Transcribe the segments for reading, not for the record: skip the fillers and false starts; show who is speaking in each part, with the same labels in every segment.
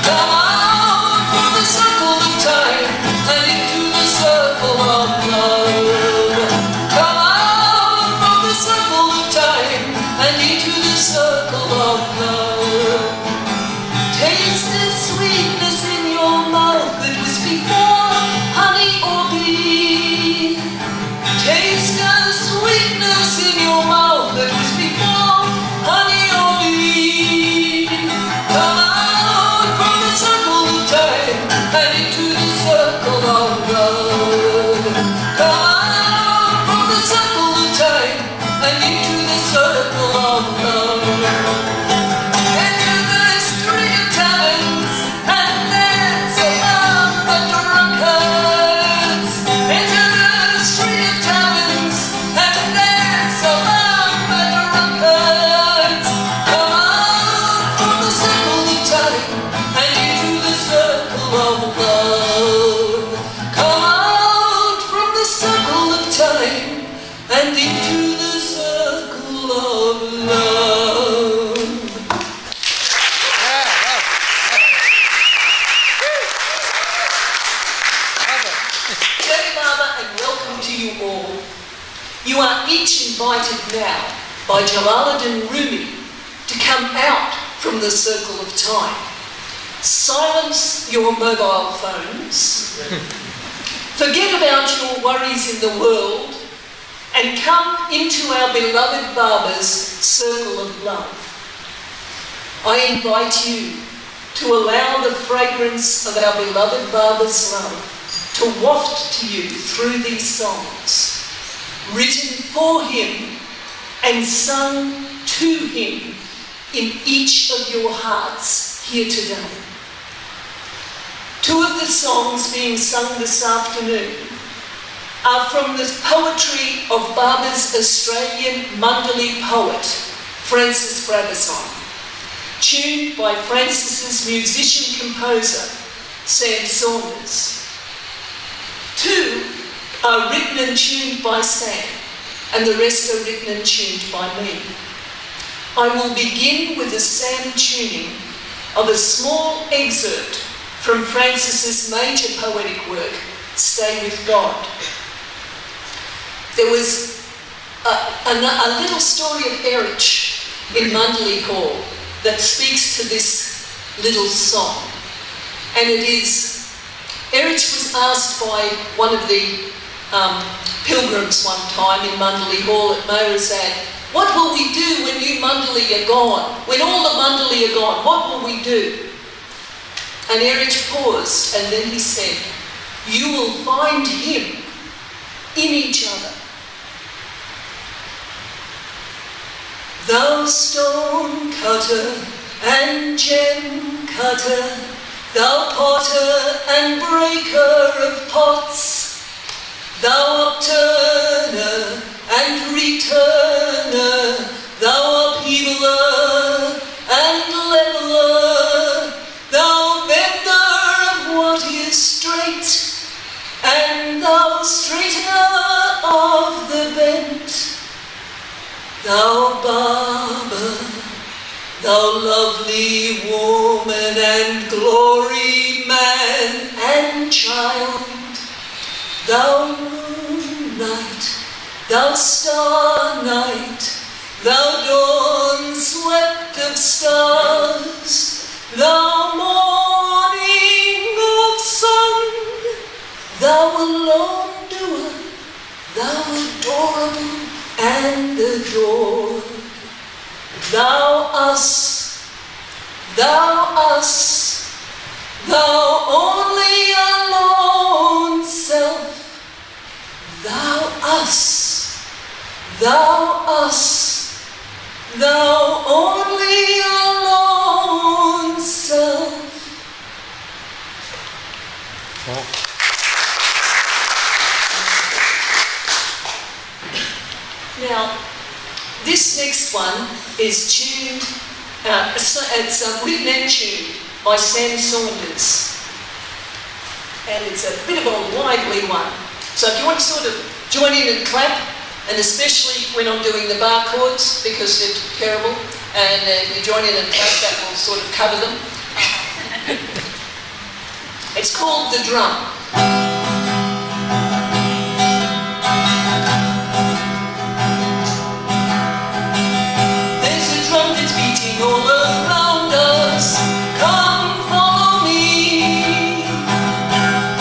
Speaker 1: Come out from the circle of time and into the circle of love. Come out from the circle of time and into the circle of love. Taste the sweetness in your mouth that was before honey or bee. Taste the sweetness in your mouth that was before honey or bee. Come out from the circle of time and into the circle of love. Come out from the circle of time and into the circle of love. Into the street of taverns and dance among the drunkards. Into the street of taverns and dance among the drunkards. Come out from the circle of time and into the circle of love. Come out from the circle of time and into the circle of love. Tebab and welcome to you all. You are each invited now by Jalaluddin Rumi to come out from the circle of time. Silence your mobile phones. Forget about your worries in the world and come into our beloved Baba's circle of love. I invite you to allow the fragrance of our beloved Baba's love to waft to you through these songs, written for him and sung to him in each of your hearts here today. Two of the songs being sung this afternoon are from the poetry of Baba's Australian Mandali poet, Francis Brabazon, tuned by Francis's musician-composer, Sam Saunders. Two are written and tuned by Sam, and the rest are written and tuned by me. I will begin with the Sam tuning of a small excerpt from Francis's major poetic work, Stay With God. There was a little story of Erich in Mandali Hall that speaks to this little song. And it is, Erich was asked by one of the pilgrims one time in Mandali Hall at Meherabad, what will we do when you Mandali are gone? When all the Mandali are gone, what will we do? And Erich paused and then he said, you will find him in each other. Thou stone cutter and gem cutter, thou potter and breaker of pots, thou upturner and returner, thou upheaver and leveler, thou bender of what is straight, and thou straightener of the bent. Thou Baba, thou lovely woman and glory, man and child, thou moonlight, thou star night, thou dawn swept of stars, thou morning of sun, thou alone doer, thou adorable and adored, thou us, thou only alone self, thou us, thou only alone self. Now, this next one is tuned, it's written and tuned by Sam Saunders. And it's a bit of a lively one. So if you want to sort of join in and clap, and especially when I'm doing the bar chords, because they're terrible, and if you join in and clap, that will sort of cover them. It's called The Drum. There's a drum that's beating all around us. Come follow me.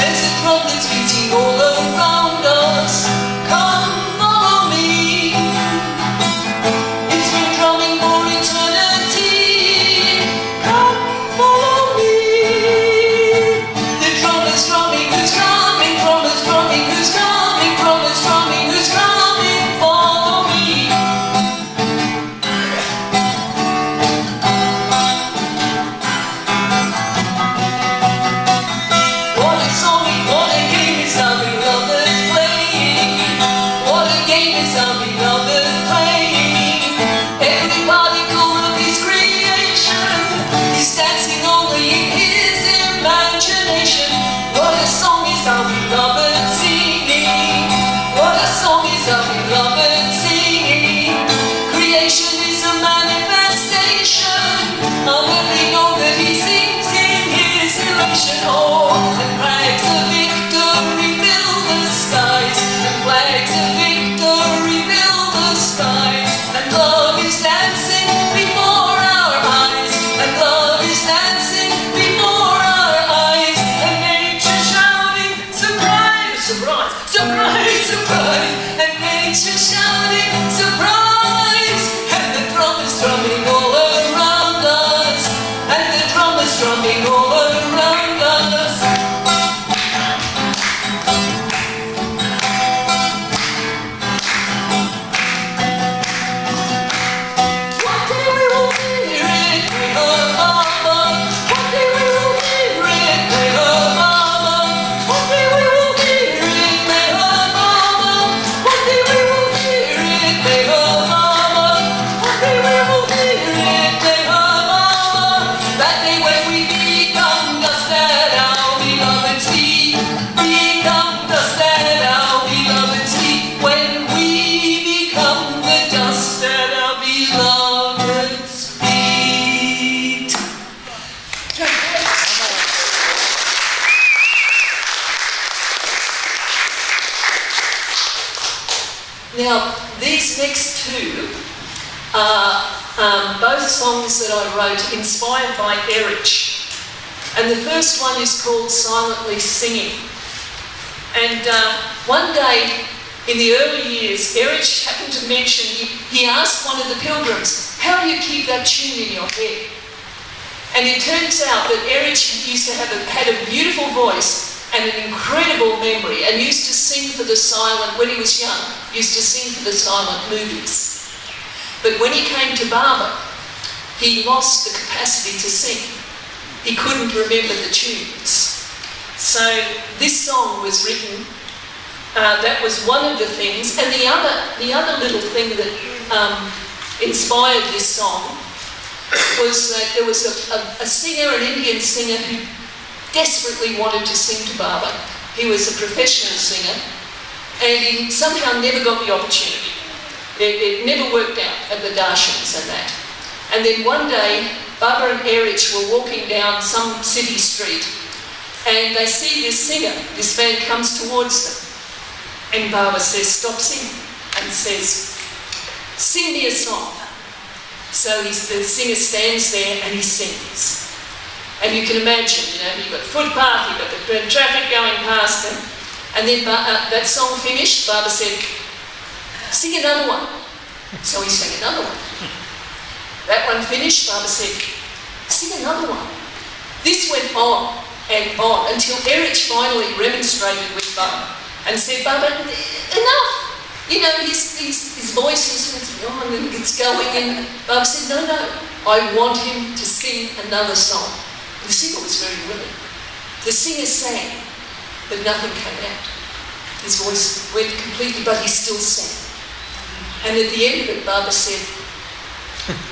Speaker 1: There's a drum that's beating all around us. Come follow me. It's been drumming for eternity. Come follow me. The drum is drumming, who's coming? Drum is drumming, who's coming? Drum is drumming, who's coming? Follow me. What a song, what a game is our beloved playing. What a game is our beloved playing. Every particle of his creation is dancing only in his imagination. What a song is our beloved singing. What a song is our beloved singing. Creation is a manifestation of every note that he sings in his elation. Oh, and flags of victory fill the skies, and flags of victory fill the skies, and love is dancing before our eyes, and love is dancing before our eyes, and nature shouting, surprise, surprise, surprise, surprise, and nature shouting, surprise, and the drum is drumming all around us, and the drum is drumming all around us. One day we will hear it, Meherabad. One day we will hear it, Meherabad. One day we will hear it, Meherabad. One day we will hear it, Meherabad. One day we will hear it, Meherabad. That day when we become dust at our beloved feet, become dust at our beloved feet. When we become the dust at our beloved's feet. Now, these next two are both songs that I wrote inspired by Erich. And the first one is called Silently Singing. And one day in the early years, Erich happened to mention, he asked one of the pilgrims, how do you keep that tune in your head? And it turns out that Erich used to had a beautiful voice and an incredible memory, and used to sing for the silent, when he was young, used to sing for the silent movies. But when he came to Baba, he lost the capacity to sing. He couldn't remember the tunes. So this song was written, that was one of the things, and the other little thing that inspired this song was that there was a singer, an Indian singer, who desperately wanted to sing to Baba. He was a professional singer, and he somehow never got the opportunity. It never worked out at the darshans and that. And then one day, Baba and Erich were walking down some city street, and they see this singer. This man comes towards them, and Baba says, stop singing, and says, sing me a song. So the singer stands there and he sings. And you can imagine, you've got footpath, you've got the traffic going past them. And then that song finished, Baba said, sing another one. So he sang another one. That one finished, Baba said, sing another one. This went on and on until Erich finally remonstrated with Baba and said, Baba, enough. His voice is on and it's going. And Baba said, no, I want him to sing another song. The singer was very willing. The singer sang, but nothing came out. His voice went completely, but he still sang. And at the end of it, Baba said,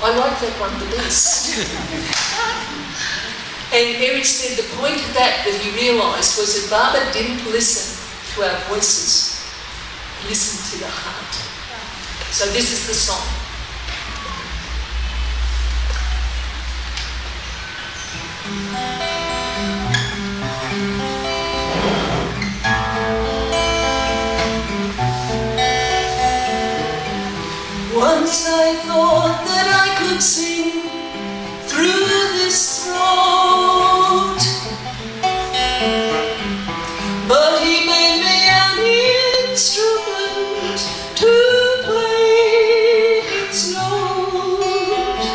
Speaker 1: I like that one the best. And Erich said the point of that he realised was that Baba didn't listen to our voices, he listened to the heart. So this is the song. Once I thought that I could sing through this throat, but he made me an instrument to play his note,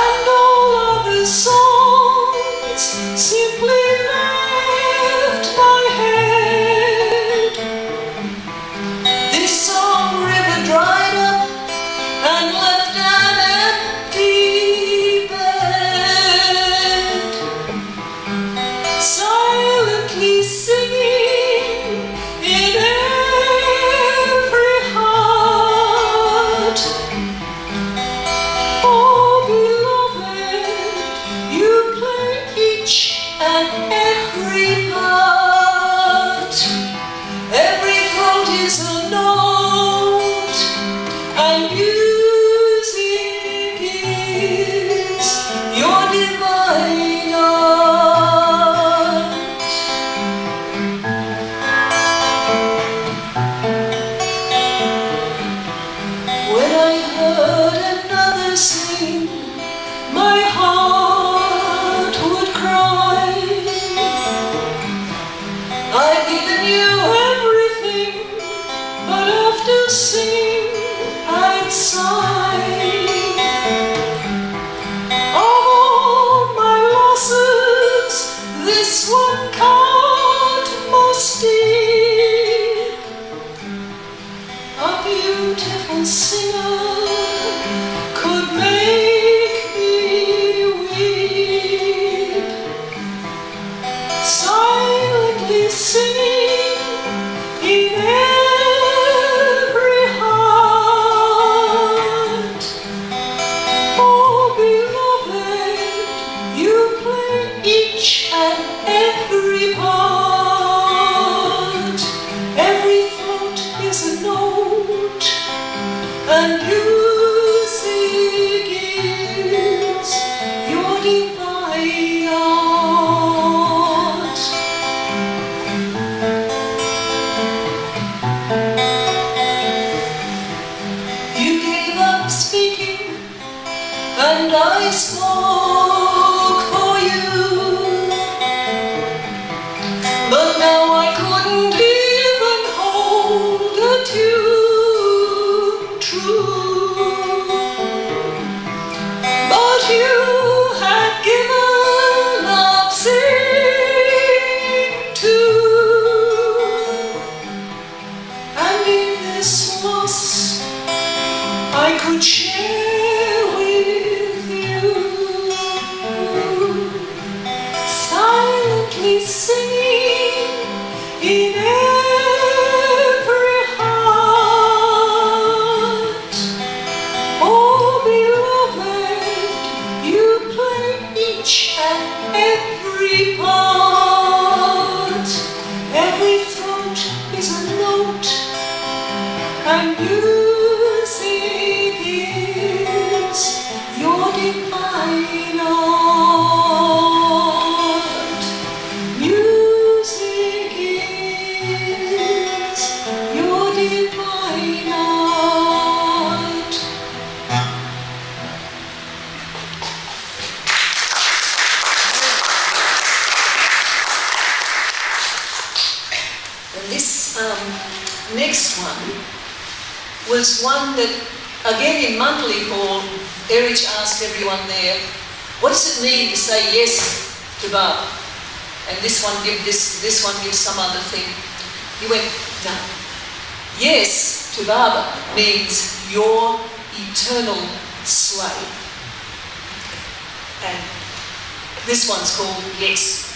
Speaker 1: and all other songs simply left my head. This song river dried up and left an empty bed, silently singing in every heart. Oh beloved, you play each and every part. Every throat is a note, and music is your divine art. When I heard another sing, my heart would cry. I've given you everything, but after singing I'd sigh. All my losses, this one count most dear. A beautiful singer could make me weep, silently singing in every heart. Oh beloved, you play each and every part. Every throat is a note, and music is your divine art. You gave up speaking, and I spoke for you, but now I couldn't even hold a tune true. But you had given up singing too, and in this loss I could share with you, silently singing in every heart. Oh beloved, you play each and every part. Every throat is a note, and music is your divine art. Music is your divine art. And this next one was one that, again in monthly hall, Erich asked everyone there, what does it mean to say yes to Baba? And this one gives some other thing. He went, no. Yes to Baba means your eternal slave. And this one's called Yes.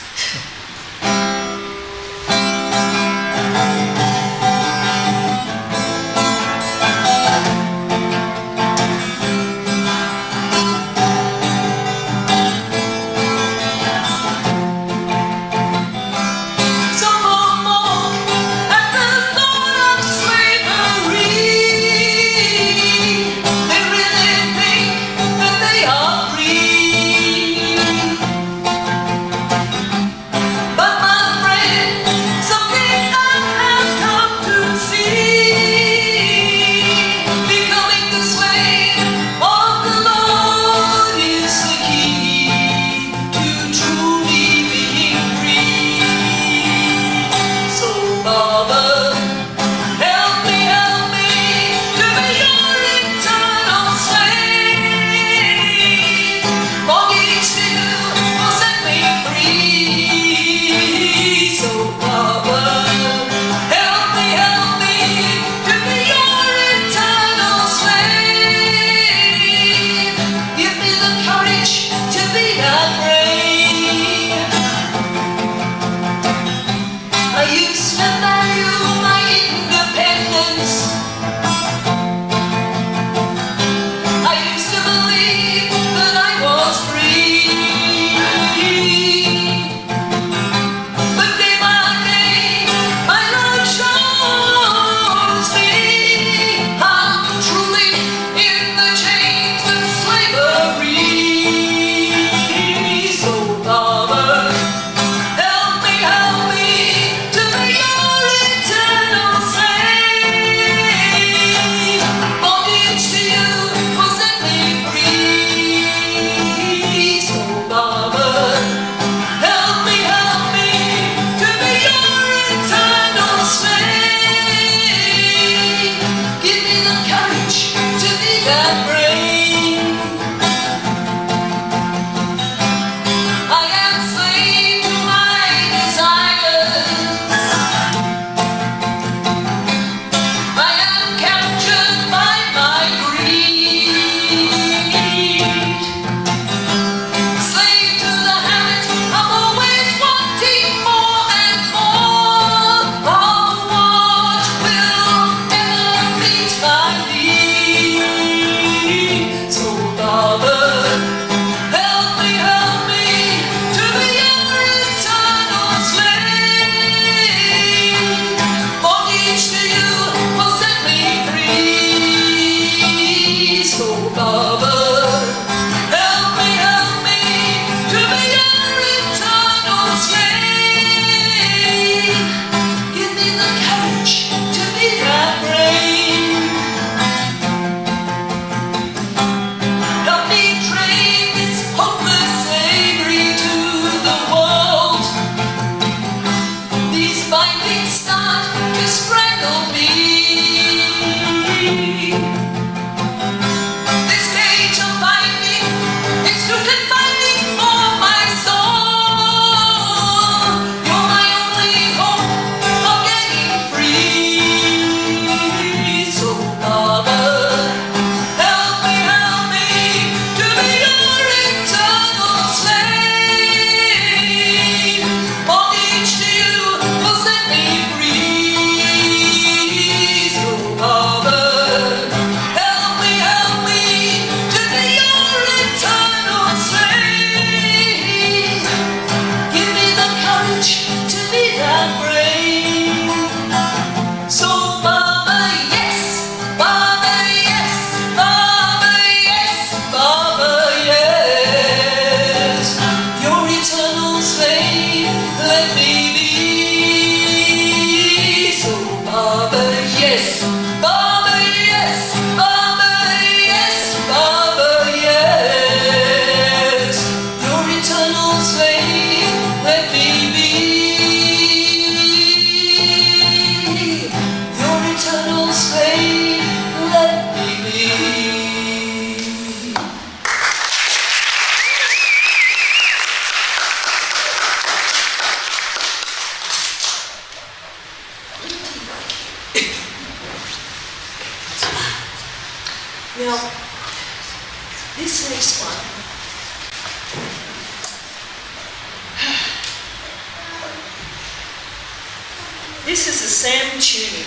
Speaker 2: This is a sound tuning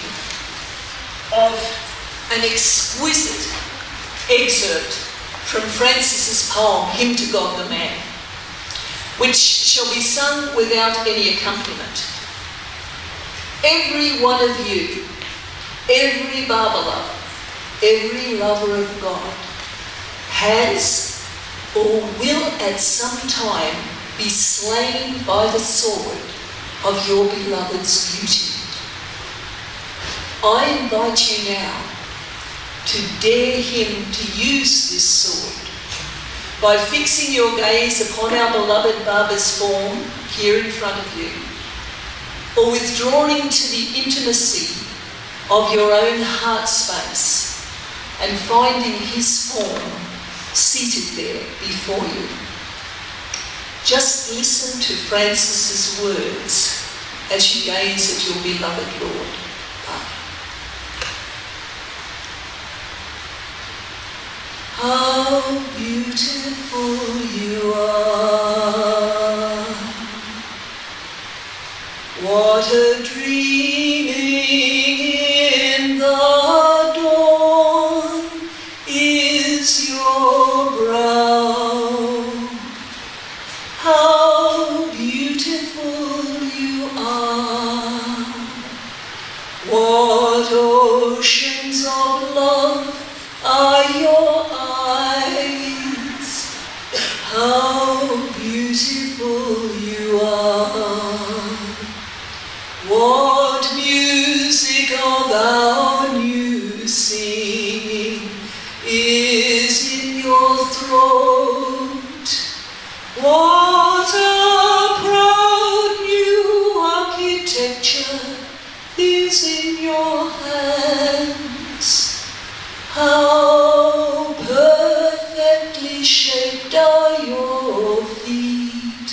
Speaker 2: of an exquisite excerpt from Francis's poem, Hymn to God the Man, which shall be sung without any accompaniment. Every one of you, every Bible lover, every lover of God, has or will at some time be slain by the sword of your beloved's beauty. I invite you now to dare him to use this sword by fixing your gaze upon our beloved Baba's form here in front of you, or withdrawing to the intimacy of your own heart space and finding his form seated there before you. Just listen to Francis's words as you gaze at your beloved Lord. How beautiful you are, what a dreaming in the dawn is your brow. How beautiful you are, what oceans of love are your eyes. How beautiful you are, what music of our new singing is in your throat. What a proud new architecture is in your hands. How perfectly shaped are your feet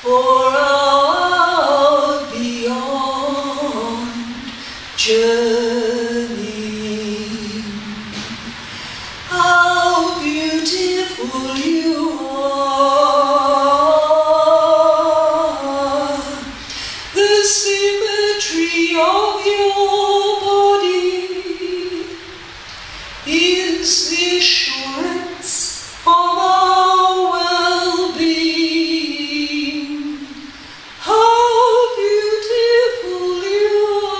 Speaker 2: for our beyond journey. How beautiful you are, the symmetry of your body is the assurance of our well-being. How beautiful you are.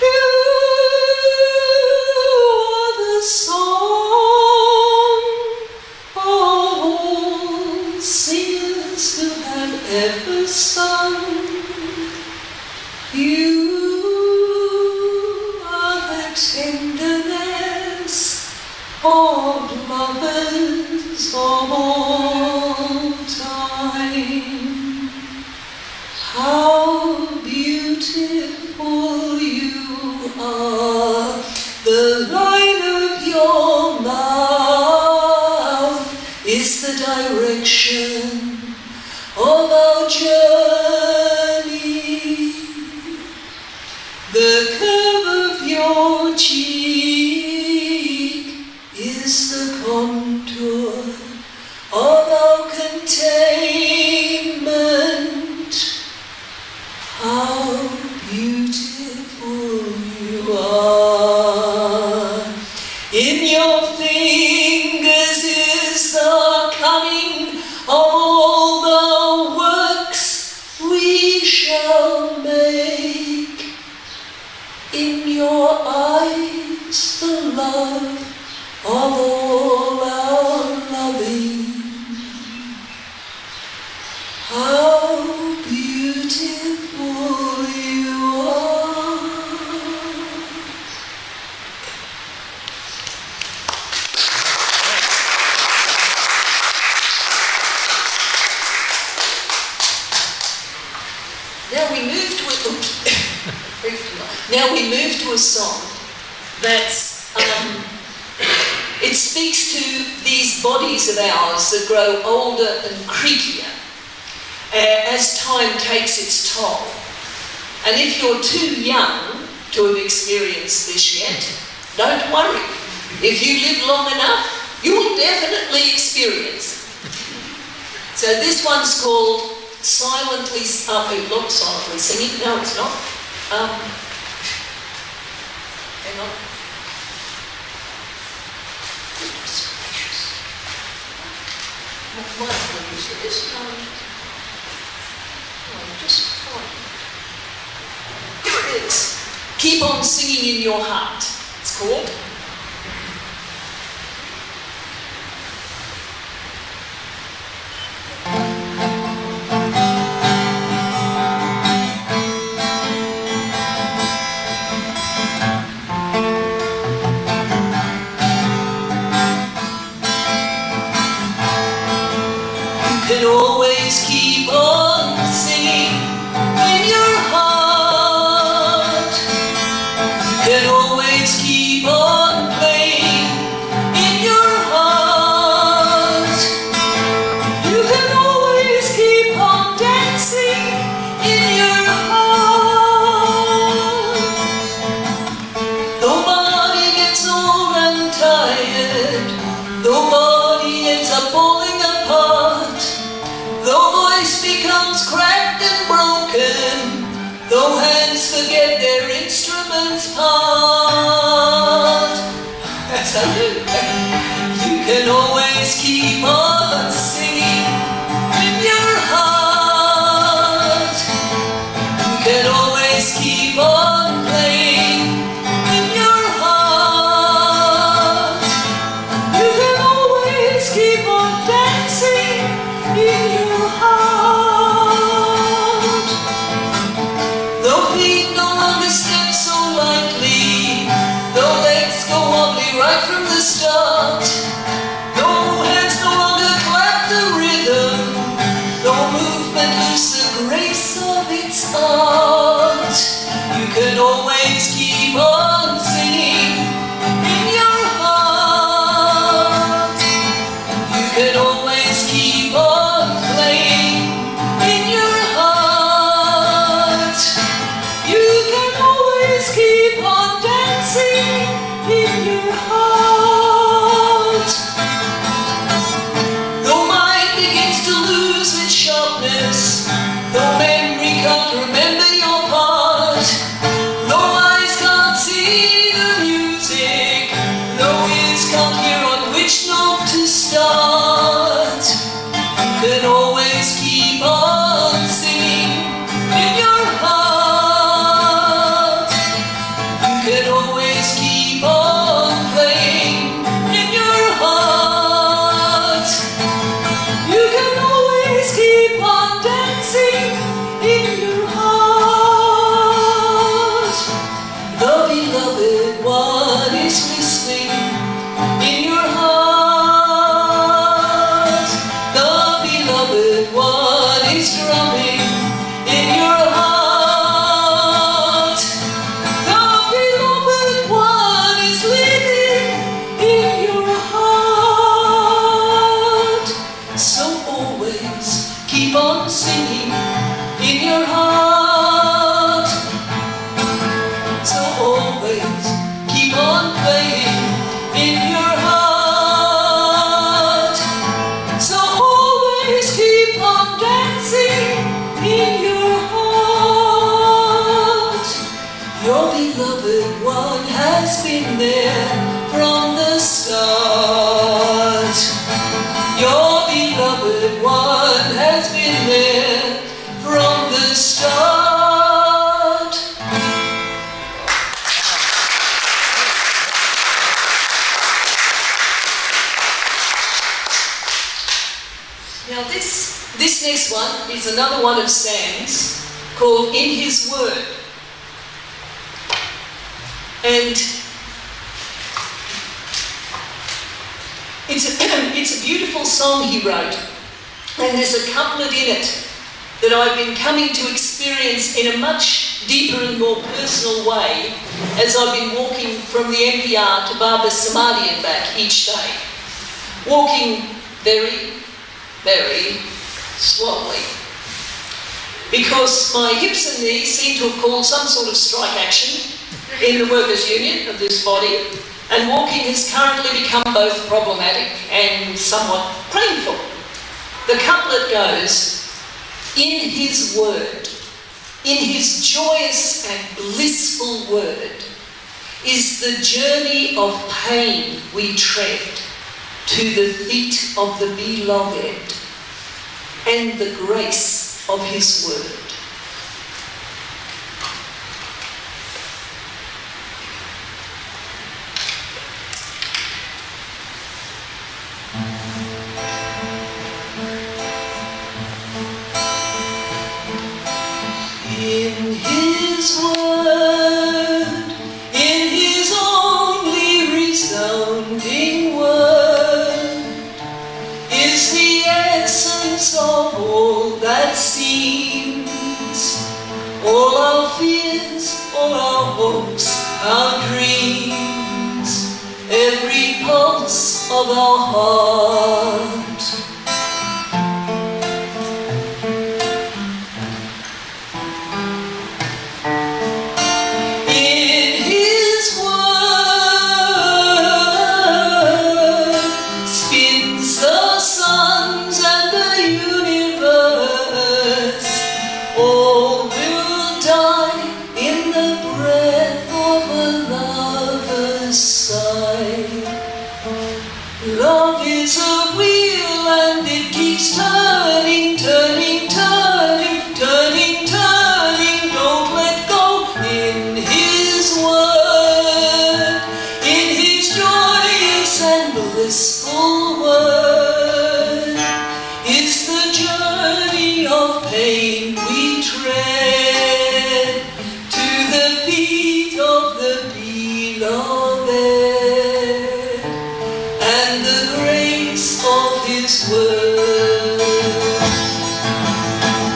Speaker 2: You are the song of all singers who have ever sung. You are the tenderness of lovers of all time. How beautiful you are, the line of your mouth is the direction of our journey. The curve of your cheek is the contour of our containment. How beautiful you are. In your fingers is the coming of all the works we shall make. In your eyes the love of all our loving. How beautiful you are. Now we move to a song that's, it speaks to these bodies of ours that grow older and creakier as time takes its toll. And if you're too young to have experienced this yet, don't worry. If you live long enough, you will definitely experience. So this one's called Silently, not silently singing, no it's not. Hang on. What is this? No, just fine. Here it is. Keep on singing in your heart, it's called. You can always keep on singing in your heart. You can always keep on playing in your heart. You can always keep on dancing in your heart. Though body gets old and tired, though body ends up falling apart, though voice becomes cracked and broken, though hands forget their instruments' part, you can always keep on singing in your heart. You can always keep on playing in your heart. You can always keep on dancing in your heart. Though feet no longer step so lightly, though legs go wobbly right from the start, though hands no longer clap the rhythm, though movement lose the grace of its art, you can always keep on singing in your heart. You can always keep on playing in your heart. You can always keep on dancing in your heart. Though mind begins to lose its sharpness, though memory can't remember your part, though eyes can't see the music, though ears can't hear on which note to start, you can always keep on singing in your heart. You can always keep on playing in your heart. You can always keep on dancing in your heart. The beloved one is listening in your heart. The beloved one is drumming in your heart. The beloved one is living in your heart. So always keep on singing in your heart. So always keep on playing in your heart. So always keep on dancing in your heart. Your beloved one has been there from the start. Your beloved one has been there from the start. Now this next one is another one of Sam's called In His Word. And it's a beautiful song he wrote. And there's a couplet in it that I've been coming to experience in a much deeper and more personal way as I've been walking from the MPR to Baba's Samadhi and back each day. Walking very, very slowly. Because my hips and knees seem to have called some sort of strike action in the workers' union of this body. and walking has currently become both problematic and somewhat painful. The couplet goes, in his word, in his joyous and blissful word, is the journey of pain we tread to the feet of the beloved and the grace of his word. In his word, in his only resounding word, is the essence of all that seems, all our fears, all our hopes, our dreams, every pulse of our heart. Love is a wheel and it keeps turning, turning, turning, turning, turning. Don't let go. In his word, in his joyous and blissful word, is the journey of pain we tread to the feet of the beloved. His word.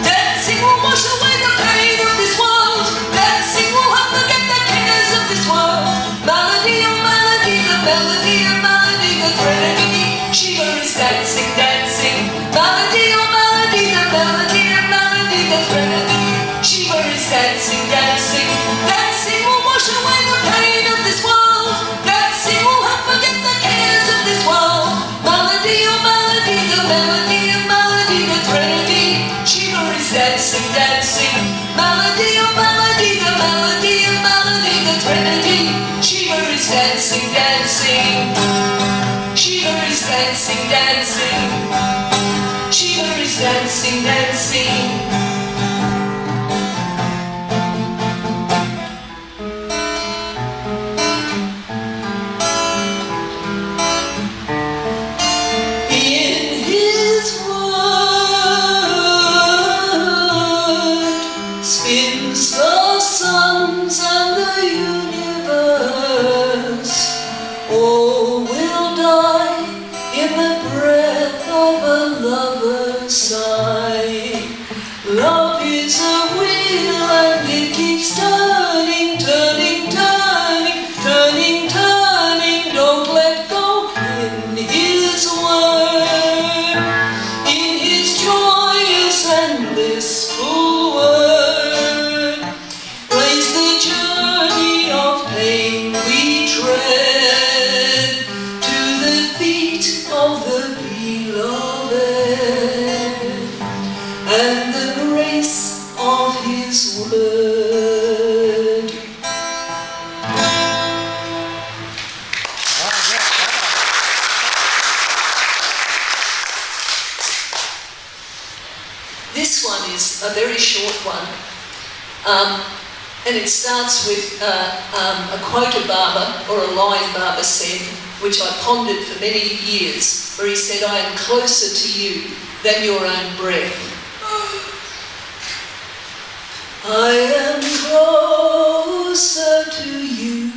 Speaker 2: Dancing will wash away the pain of this world. Dancing will help forget the cares of this world. Melody, oh melody, the melody, oh melody, the threnody. Shiva is dancing, dancing. Melody, oh melody, the melody, oh melody, the threnody. Shiva is dancing, dancing. Dancing will wash away the pain of this world. Dancing will help forget the cares of this world. Melody, oh melody, the melody, a melody, the threnody. Shiva is dancing, dancing. Melody, oh melody, the melody, a melody, the threnody. Shiva is dancing, dancing. Shiva is dancing, dancing. Shiva is dancing, dancing. Love is a wheel and it keeps turning, turning, turning, turning, turning. Don't let go. In his word, in his joyous and blissful word, lays the journey of pain we tread to the feet of the beloved and the grace of his word. This one is a very short one, and it starts with a quote a Baba, or a line Baba said, which I pondered for many years, where he said, I am closer to you than your own breath. I am closer to you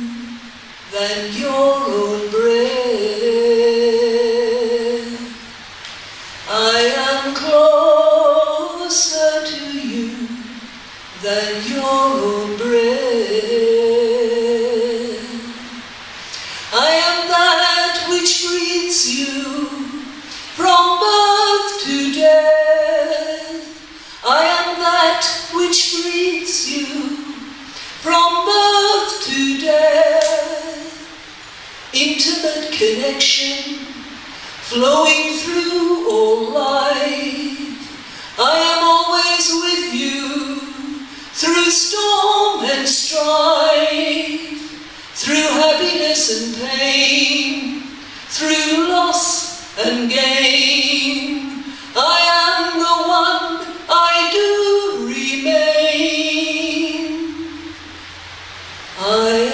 Speaker 2: than your own breath. I am closer to you than your own breath. I am that which breathes you from birth to death. I am that which breathes you from birth to death. intimate connection flowing through all life. I am always with you through storm and strife, through happiness and pain, through loss and gain. I am the one, I do remain. I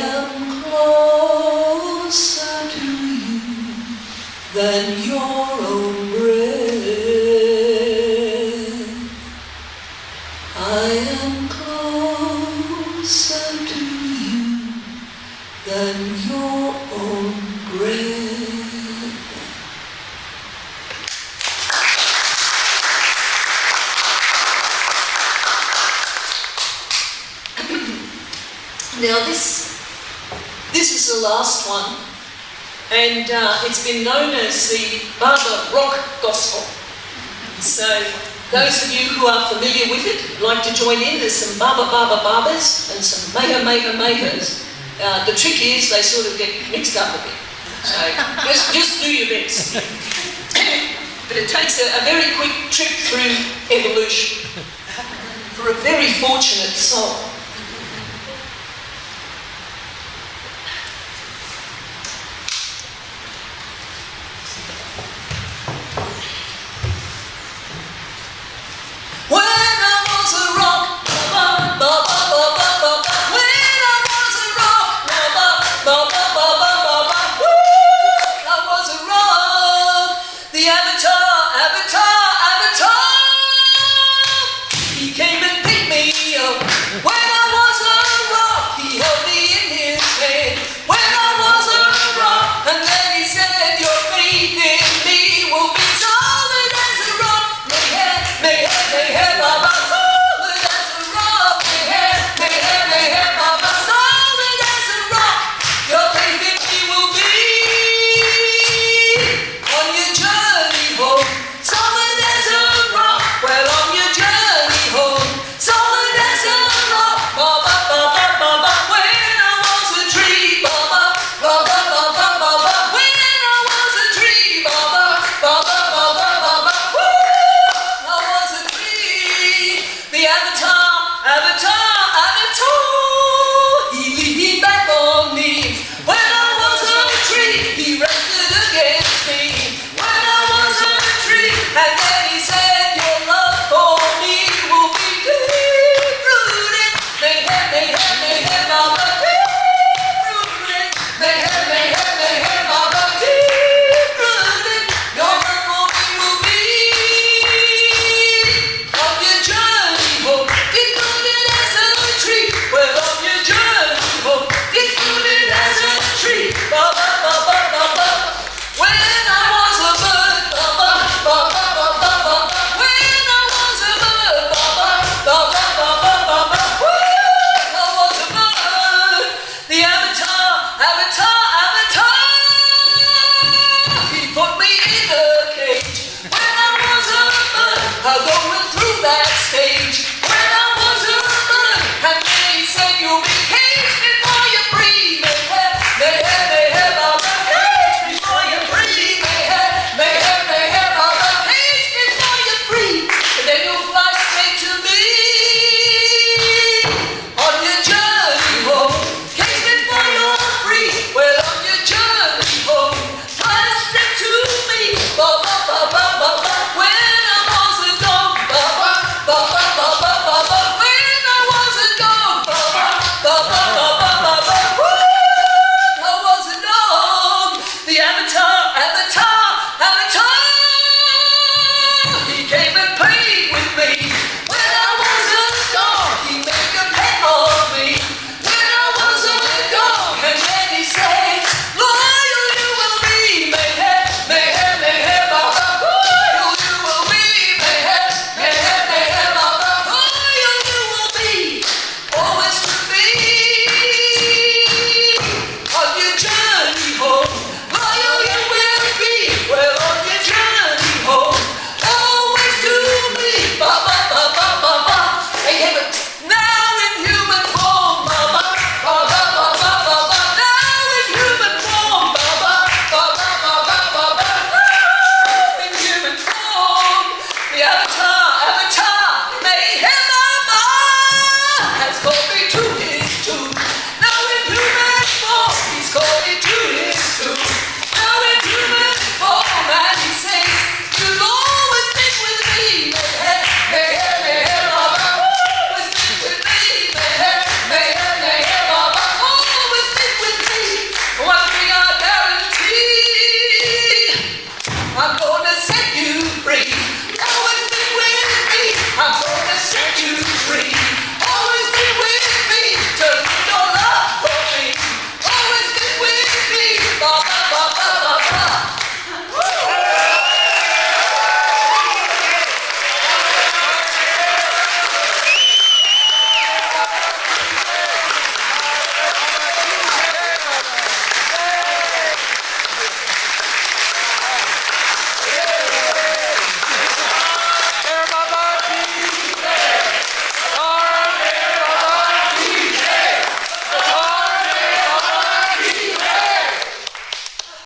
Speaker 2: am closer to you than your own breath. I am closer to you than your own breath. Now this is the last one, and it's been known as the Baba Rock Gospel. So those of you who are familiar with it, like to join in. There's some Babas and some Mehers. The trick is they sort of get mixed up a bit. So just do your best. But it takes a very quick trip through evolution for a very fortunate soul.